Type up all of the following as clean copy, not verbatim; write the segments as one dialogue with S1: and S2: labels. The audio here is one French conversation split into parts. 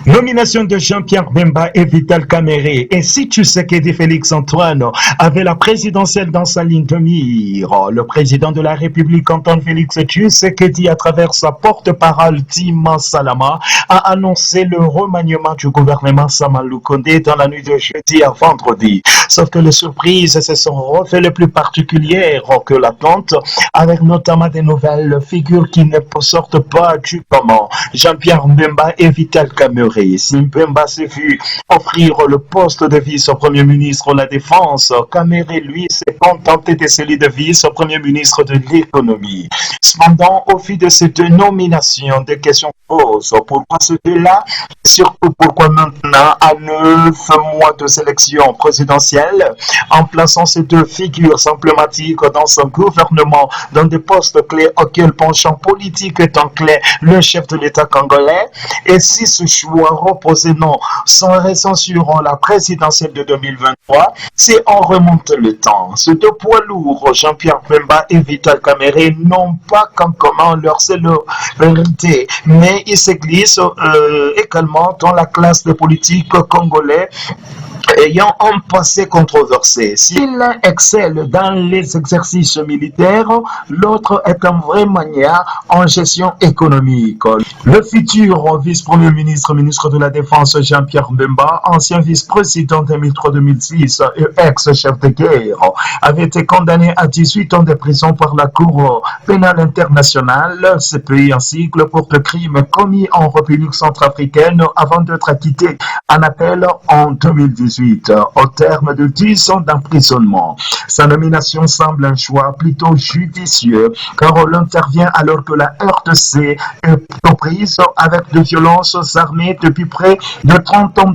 S1: Nomination de Jean-Pierre Bemba et Vital Kamerhe. Et si tu sais qu'Edi Félix Antoine avait la présidentielle dans sa ligne de mire, le président de la République, Antoine Félix Tshisekedi, à travers sa porte-parole, Tima Salama, a annoncé le remaniement du gouvernement Samalou Kondé dans la nuit de jeudi à vendredi. Sauf que les surprises se sont refait plus particulières que l'attente, avec notamment des nouvelles figures qui ne sortent pas du commun. Jean-Pierre Bemba et Vital Kamerhe. Si Bemba s'est vu offrir le poste de vice-premier ministre de la Défense, Kamerhe, lui, s'est contenté de celui de vice-premier ministre de l'Économie. Cependant, au fil de ces deux nominations, des questions posent. Pourquoi ce deux-là? Surtout pourquoi maintenant, à 9 mois de sélection présidentielle, en plaçant ces deux figures emblématiques dans son gouvernement, dans des postes clés auxquels penchant politique étant clé le chef de l'État congolais, et si ce choix reposait non sans raison sur la présidentielle de 2023, si on remonte le temps, ces deux poids lourds, Jean-Pierre Bemba et Vital Kamerhe, n'ont pas qu'en commun leur célébrité, mais ils se glissent également dans la classe des politiques congolais ayant un passé controversé. Si l'un excelle dans les exercices militaires, l'autre est un vrai magnat en gestion économique. Le futur vice-premier ministre, ministre de la Défense, Jean-Pierre Bemba, ancien vice-président 2003-2006 et ex-chef de guerre, avait été condamné à 18 ans de prison par la Cour pénale internationale, CPI en sigle, pour le crime commis en République centrafricaine avant d'être acquitté en appel en 2018. Au terme de 10 ans d'emprisonnement. Sa nomination semble un choix plutôt judicieux, car elle intervient alors que la RDC est aux prises avec de violences armées depuis près de 30 ans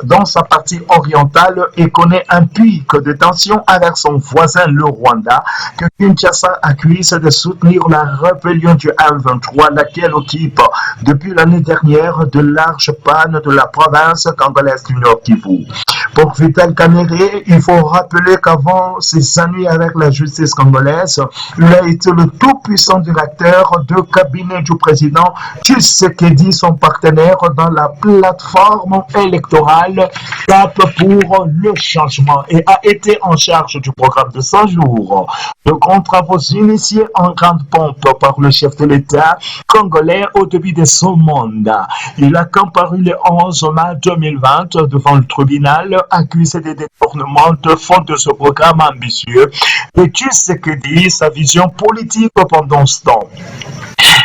S1: dans sa partie orientale et connaît un pic de tension avec son voisin le Rwanda, que Kinshasa accuse de soutenir la rébellion du M23, laquelle occupe depuis l'année dernière de larges pannes de la province congolaise du Nord Kivu. Pour Vital Kamerhe, il faut rappeler qu'avant ses ennuis avec la justice congolaise, il a été le tout-puissant directeur de cabinet du président Tshisekedi, son partenaire dans la plateforme électorale Cap pour le changement, et a été en charge du programme de 100 jours. De grands travaux initiés en grande pompe par le chef de l'État congolais au début de son mandat. Il a comparu le 11 mai 2020 devant le tribunal accusé des détournements de fonds de ce programme ambitieux, et Tshisekedi, sa vision politique pendant ce temps.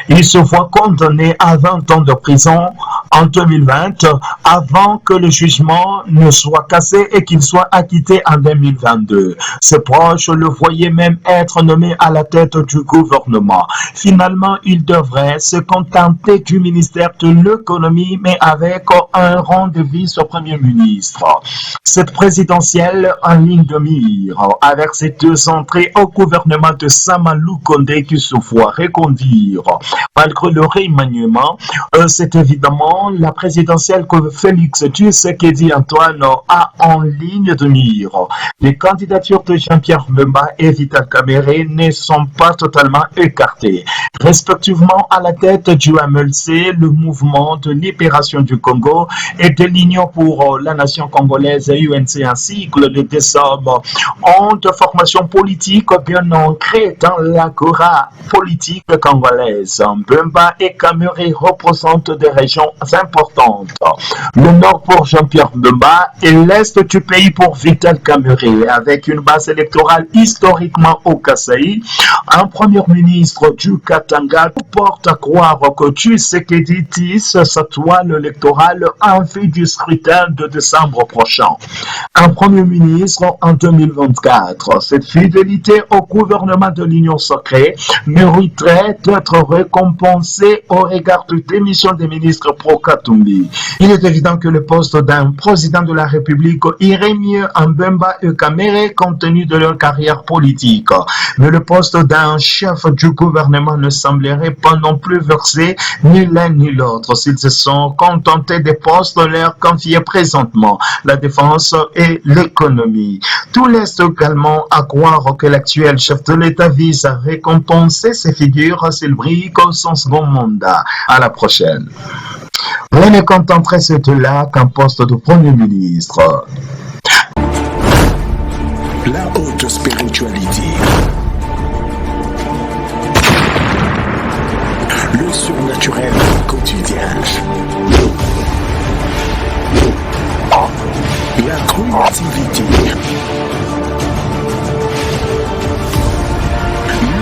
S1: Il se voit condamné à 20 ans de prison en 2020 avant que le jugement ne soit cassé et qu'il soit acquitté en 2022. Ses proches le voyaient même être nommé à la tête du gouvernement. Finalement, il devrait se contenter du ministère de l'économie, mais avec un rang de vice-premier ministre. Cette présidentielle en ligne de mire, avec ses deux entrées au gouvernement de Samalou Kondé qui se voit reconduire malgré le remaniement, c'est évidemment la présidentielle que Félix Tshisekedi Antoine a en ligne de mire. Les candidatures de Jean-Pierre Bemba et Vital Kamerhe ne sont pas totalement écartées. Respectivement à la tête du MLC, le mouvement de libération du Congo, et de l'Union pour la nation congolaise UNC ainsi que le décembre, ont de formation politique bien ancrée dans l'agora politique congolaise. Bemba et Kamerhe représentent des régions importantes. Le nord pour Jean-Pierre Bemba et l'est du pays pour Vital Kamerhe, avec une base électorale historiquement au Kasaï. Un premier ministre du Katanga porte à croire que Tshisekedi tisse sa toile électorale en vue du scrutin de décembre prochain. Un premier ministre en 2024. Cette fidélité au gouvernement de l'Union sacrée mériterait d'être récompensée au regard de démission des ministres pro-Katumbi. Il est évident que le poste d'un président de la République irait mieux en Bemba et Kamerhe compte tenu de leur carrière politique. Mais le poste d'un chef du gouvernement ne semblerait pas non plus verser ni l'un ni l'autre s'ils se sont contentés des postes leur confiés présentement, la défense et l'économie. Tout laisse également à croire que l'actuel chef de l'État vise à récompenser ses figures s'il brille son second mandat. À la prochaine. Rien ne contenterait cela qu'un poste de Premier ministre.
S2: La haute spiritualité. Le surnaturel quotidien. La créativité.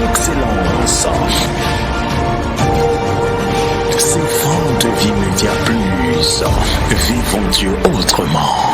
S2: L'excellence. Ces fins de vie média plus. Vivons Dieu autrement.